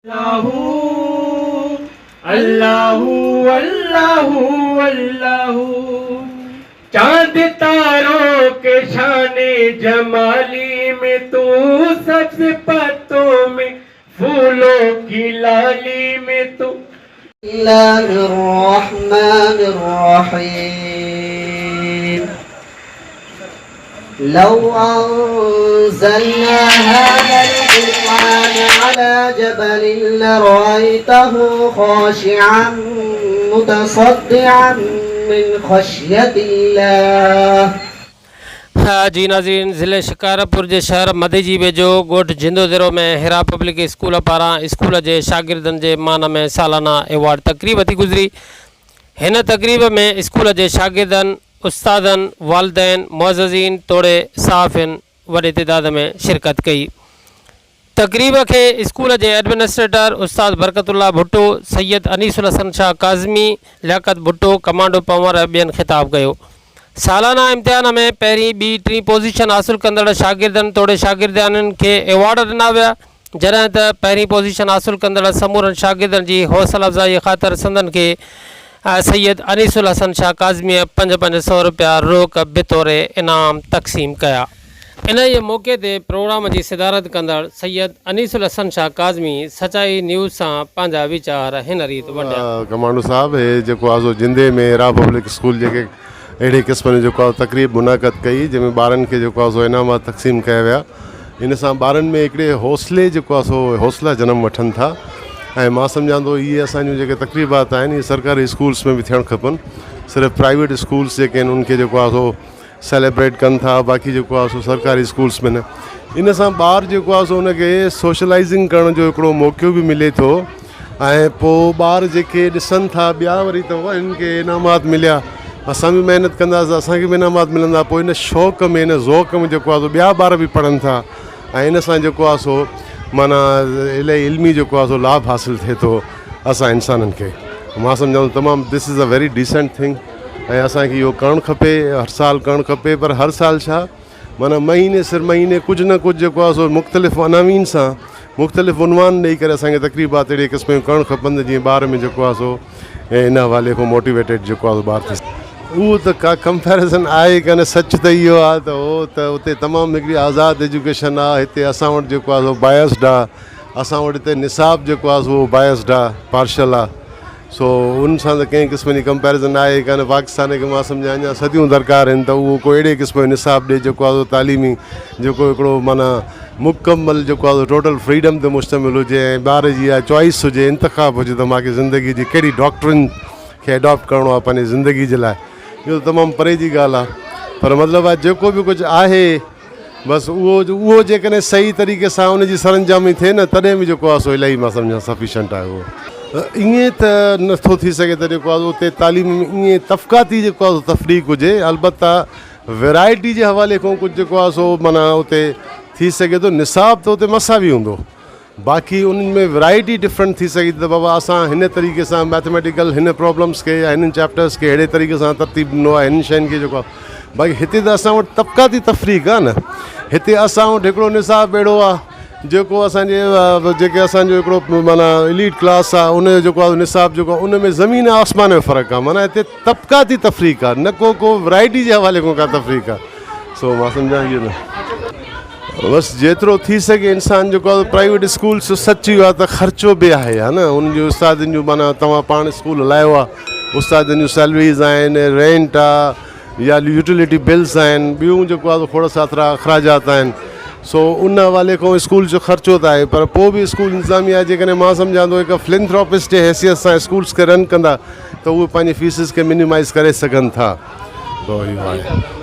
अल्लाहू अल्लाहू अल्लाहू अल्लाहू, चांद तारों के शाने जमाली में तू, सबसे पत्तों में फूलों की लाली में तू। لو أنزلنا هذا القرآن على جبل لرأيته خاشعا متصدعا من خشية الله। जी नाज़रीन, ज़िले शिकारपुर जे शहर मधी जी वेझो ॻोठ जिंदोज़रो में हिरा पब्लिक स्कूल पारां स्कूल जे शागिर्दनि जे मान में सालाना एवॉर्ड तक़रीब थी गुज़री। हिन तक़रीब में स्कूल जे शागिर्दनि, उस्तादनि, वालिदैन, मुअज़्ज़िज़ीन तोड़े साफ़िन वॾे तइदाद में शिरकत कई। तक़रीब के स्कूल के एडमिनिस्ट्रेटर उस्ताद बरकतुल्लाह भुट्टो, सैयद अनीसुल हसन शाह काज़मी, लियाकत भुट्टो, कमांडो पंवर ॿियनि ख़िताब कयो। सालाना इम्तिहान में पहिरीं ॿी टीं पोज़ीशन हासिल कंदड़ शागिर्दनि तोड़े शागिर्दाननि के एवॉर्ड ॾिना विया, जॾहिं त पहिरीं पोज़ीशन हासिल कंदड़ समूरनि शागिर्दनि जी हौसला अफ़ज़ाई ख़ातिर संदन के सैयद अनीसुल हसन शाह काज़मी 500 रुपया रोक बितौरे इनाम तक़सीम कया। इन ये मौके ते प्रोग्राम की सदारत कंदड़ सैयद अनीसुल हसन शाह काज़मी सचाई न्यूज़ से पंहिंजा वीचार हिन रीत वंडिया। कमांडो साहब हे जेको आहे जिंदे में हिरा पब्लिक स्कूल जेके अहिड़े क़िस्म जो तक़रीब मुनाक़द कई, जंहिंमें ॿारनि खे जेको आहे इनामात तक़सीम कया विया। इन सां ॿारनि में हिकिड़े हौसले जेको आहे हौसला जनम वठनि था। ऐं मां सम्झां थो इहे असांजूं जेके तक़रीबात आहिनि इहे सरकारी स्कूल्स में बि थियणु खपनि। सिर्फ़ु प्राइवेट स्कूल्स जेके आहिनि उनखे जेको आहे सेलिब्रेट कनि था, बाक़ी जेको आहे सरकारी स्कूल्स में न। इन सां ॿार जेको आहे उनखे सोशलाइज़िंग करण जो हिकिड़ो मौक़ो बि मिले थो। ऐं पोइ ॿार जेके ॾिसनि था ॿिया वरी त इनखे इनामात मिलिया, असां बि महिनत कंदासीं, असांखे बि इनामात मिलंदा। पोइ इन शौक़ में, इन ज़ौक़ में जेको आहे ॿिया ॿार बि पढ़नि था ऐं इन सां जेको आहे माना इलाही इल्मी जेको आहे लाभ हासिल थिए थो असां इंसाननि खे। मां सम्झां तमामु this is a very decent thing ऐं असांखे इहो करणु खपे, हर साल करणु खपे। पर हर साल छा माना महीने सिर महीने कुझु न कुझु जेको आहे मुख़्तलिफ़ अनावीन सां मुख़्तलिफ़ उनवान ॾेई करे असांखे तक़रीबात अहिड़े क़िस्म जूं करणु खपनि जीअं ॿार में जेको आहे इन हवाले खां मोटिवेटेड जेको आहे ॿार थी। उहो त का कंपेरिज़न आहे कान, सच त इहो आहे त उहो त उते तमामु हिकिड़ी आज़ादु एजुकेशन आहे। हिते असां वटि जेको आहे बायस्ड आहे, असां वटि हिते निसाब जेको आहे उहो बायस्ड आहे, पार्शल आहे। सो उन सां त कंहिं क़िस्म जी कंपेरिज़न आहे कान। पाकिस्तान खे मां सम्झां अञा सदियूं दरकार आहिनि त उहो को अहिड़े क़िस्म जो निसाब ॾिए जेको आहे तालीमी जेको हिकिड़ो माना मुकमल जेको आहे टोटल फ्रीडम ते मुश्तमिल हुजे ऐं ॿार जी इहा चॉइस हुजे, इंतख़ाब हुजे त मूंखे ज़िंदगी जी कहिड़ी डॉक्ट्रिन खे एडॉप्ट करिणो आहे पंहिंजी ज़िंदगी जे लाइ। इहो तमामु परे जी ॻाल्हि आहे। पर मतिलबु आहे जेको बि कुझु आहे बसि उहो जेकॾहिं सही तरीक़े सां उनजी सरंजामी थिए न तॾहिं बि जेको आहे इलाही मां सम्झां सफिशेंट आहे। उहो ईअं त नथो थी सघे त जेको आहे उते तालीम में ईअं तफ़क़ाती जेको आहे तफ़रीक़ हुजे। अलबत्ता वैरायटी जे हवाले खां कुझु जेको आहे माना उते थी सघे थो। निसाब त उते मसा बि हूंदो, बाक़ी उन्हनि में वैरायटी डिफरेंट थी सघे त बाबा असां हिन तरीक़े सां मैथमेटिकल हिन प्रॉब्लम्स खे या हिननि चैप्टर्स खे अहिड़े तरीक़े सां तरतीब ॾिनो आहे हिन शयुनि खे जेको आहे। बाक़ी हिते त असां वटि तफ़क़ाती तफ़रीक़ आहे न। हिते असां वटि हिकिड़ो निसाब अहिड़ो आहे जेको असांजे जेके असांजो हिकिड़ो माना एलीट क्लास आहे उनजो जेको आहे निसाब जेको आहे उन में ज़मीन आसमान जो फ़र्क़ु आहे। माना हिते तफ़क़ाती तफ़रीक़ आहे, न को वैरायटी जे हवाले खां का तफ़रीक़ आहे। सो मां सम्झां इहो न बसि जेतिरो थी सघे इंसानु जेको आहे प्राइवेट स्कूल सची आहे त ख़र्चो बि आहे न। उनजो उस्तादनि जूं माना तव्हां पाण स्कूल हलायो आहे, उस्तादनि जूं सैलरीज़ आहिनि, रेंट आहे या यूटिलिटी बिल्स आहिनि, ॿियूं जेको आहे खोड़ साथिरा अख़राजात आहिनि। सो उन हवाले खां स्कूल जो ख़र्चो त आहे। पर पोइ बि स्कूल इंतिज़ामिया जेकॾहिं मां सम्झां थो हिकु फिलैंथ्रोपिस्ट जे हैसियत सां स्कूल्स खे रन कंदा त उहे पंहिंजी फीसिस खे मिनिमाइज़ करे सघनि था। तो इहो आहे।